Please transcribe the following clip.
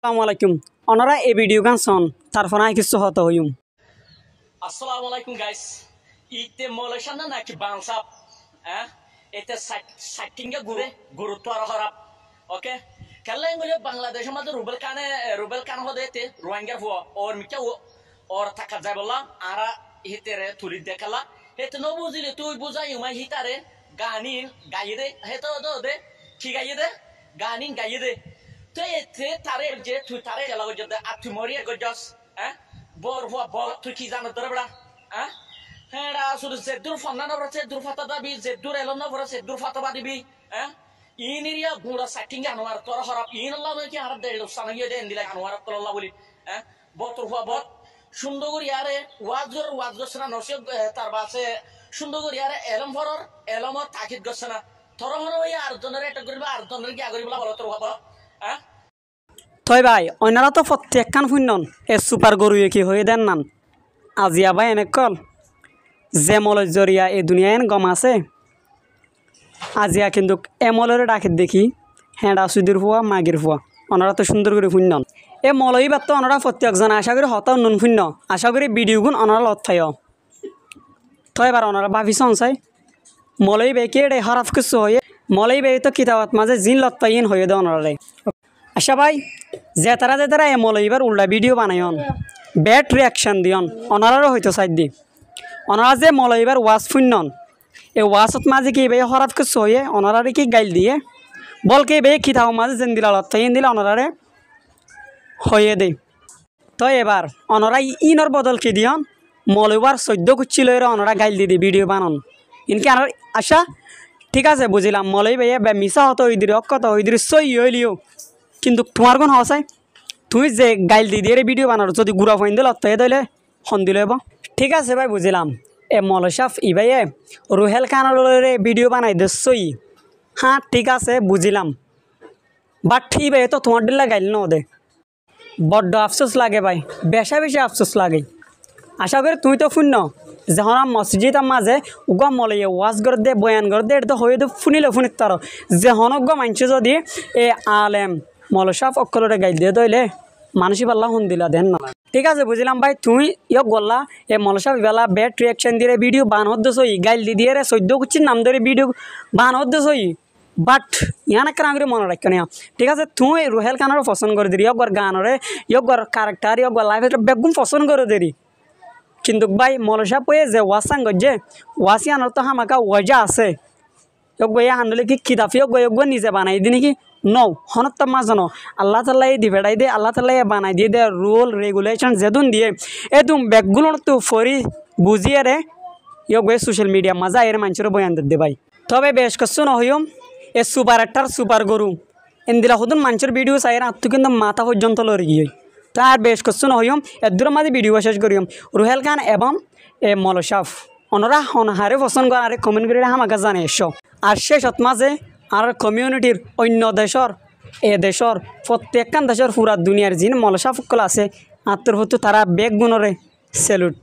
আসসালামু আলাইকুম ওনারা এই ভিডিও গান শোন তারপর আই কিছু হতো হইম আসসালামু আলাইকুম গাইস ইতে মলেশান না নাকি বাংসাপ হ্যাঁ এতে সাইটিংগে গুরুত্ব আর হরাপ ওকে কেলাই গলে বাংলাদেশের মধ্যে রুবেল কান হদে এতে রোহিঙ্গা হুয়া ওর মিকে ওর থাকা যায় বললা আরা হিতেরে তুলি দেখালা হেতে ন বুঝিলে তুই বুঝাই উমাই হিতারে গানিন গাইয়ে দে হেতো দে কি গাইয়ে দে গানিন গাইয়ে দে তো এতে তারে যে তুই তারে গেলা গজে আত্মি মরিয়া গজস হ্যাঁ বর হুয়া বর তুই কি জানো তোর বড়া হ্যাঁ হ্যাঁ আসলে জেদুর ফন্না না বরছে দূর ফাতা দাবি জেদুর এলন না বরছে দূর ফাতা বাদিবি হ্যাঁ ইনিরিয়া গুড়া সাইটিং আনোয়ার তোর হরাপ ইন আল্লাহ কি হারাপ দেই সানাইয়ে দেন দিলা আনোয়ার আল্লাহ বলি হ্যাঁ বতর হুয়া বত সুন্দর করে ইয়ারে ওয়াজ গছনা নসিব তার বাসে সুন্দর করে ইয়ারে এলমর তাকিদ গছনা তোর হর ওই আর জনের এটা করিবা আর জনের কি আগরিবলা বল তোর হুয়া হ্যাঁ তই ভাই অন্যরা তো প্রত্যেকখান শুনন এ সুপার গরুয়ে কি হয়ে দেন নান আজিয়া ভাই এনে কল যে মলের জরিয়া এই দুনিয়ায় গম আছে আজিয়া কিন্তু এমলের ডাকের দেখি হেঁড়া সুদির ফুয়া মাগির ফুয়া ওনারা তো সুন্দর করে শুনন এ মলই বাদ তো ওনারা প্রত্যেকজন আশা করি হতাও নুন শূন্য আশা করি ভিডিও গুণ ওনারা লত থাই তো এবার ওনারা ভাবি চাই মলই বে কে হরাফ কিছু হয়ে মলই বে তো কিতাবাত মাঝে জিন লত পাইন হয়ে দে ওনারাই আশা ভাই যে তারা এ মলই এবার উল্টা ভিডিও বানায়ন ব্যাড রিয়াকশান দিয়ন ওনারারও হয়তো সাইড দি ওনারা যে মলই এবার ওয়াজ শুনন এই ওয়াজত মাঝে কি বে হরাফ কিছু হয়ে ওনারারে কি গাইল দিয়ে বলকে বে কিতাব মাঝে যেন দিলা লত তাইন দিলা ওনারারে হয়ে দে তো এবার ওনারা ইনর বদলকে দিয়ন মলইবার 14 কুচ্ছি লইরে ওনারা গাইল দিয়ে ভিডিও বানান ইনকে আর আশা ঠিক আছে বুঝিলাম মলই ভাইয়া মিশা হতো ওই দিরে অক্ষত ওই দিরে সই হইলিও কিন্তু তোমার কোন হসাই তুই যে গাইল দিয়ে ভিডিও বানার যদি গুড়া ফাইন দিল অত্যায় দিলে হন দিল ঠিক আছে ভাই বুঝিলাম এ মলসাফ ই ভাইয়ে রুহেল খানের ভিডিও বানাই দে সই হ্যাঁ ঠিক আছে বুঝিলাম বাট ঠিক ভাই তো তোমার দিল্লা গাইল ন দে বড্ড আফসোস লাগে ভাই বেশি আফসোস লাগে আশা করি তুই তো শুন যখন মসজিদ মাঝে উগা মলইয়ে ওয়াজ করে দে বয়ান করে দে এটা তো হয়ে শুনিলে শুনিত তার যে হনজ্ঞ মানছে যদি এ আলেম মলসাফ অকলরে গাইল দিয়ে দইলে মানসি পাল্লা শুন দিলা দেন না ঠিক আছে বুঝলাম ভাই তুই ইয়ক গল্লা এ মলসাফ বেলা ব্যাড রিয়াকশন দিয়ে ভিডিও বান হদ্দ সই গাইল দিয়ে 14 কুচির নাম ধরে ভিডিও বান হদ্দ সই বাট ইয়ান একটা আমি মনে রাখ না ঠিক আছে তুই রুহেল খানেরও পছন্দ করে দিবি ইয়ক গানরে ইয়ক ক্যারেক্টার ইয়ক লাইফ বেগুন পছন্দ করে দিবি কিন্তু ভাই মলসাফ হয়ে যে ওয়াসাং গজ্জে ওয়াসি আনার তো হামাকা ওয়াজা আছে ইয়ক ভাই হানলে কি খিদাফি ইয়ক নিজে বানাই দি নাকি নৌ হনত মাঝনো আল্লাহ তাল্লাহ দিবেড়াই দে আল্লাহ তাল্লাহ বানাই দিয়ে দে রুল রেগুলেশন যেদুন দিয়ে এদুম ব্যাগগুলো তো ফরি বুঝিয়ে রে ইয়ক ভাই সোশ্যাল মিডিয়া মাজা এর মানুষের বয়ান দে ভাই তবে বেশ কিছু নহইম এ সুপার একটার সুপার গরু এনদিলা হদুন মানুষের ভিডিও চাই আত্ম কিন্তু মাথা পর্যন্ত লড়ি গিয়ে তার বেশ কিছু নহইম এদুর মাঝে ভিডিও শেষ করিম রুহেল খান এবং এ মলসাফ ওনারা হনহারে পছন্দ করে আর কমেন্ট করে আমাকে জানে এসো আর শেষত মাঝে আর কমিউনিটির অন্য দেশর এ দেশর প্রত্যেকখান দেশের পুরা দুনিয়ার যিনি মলসাফ সকল আছে আত্মর হতো তারা বেগ গুণরে স্যালুট।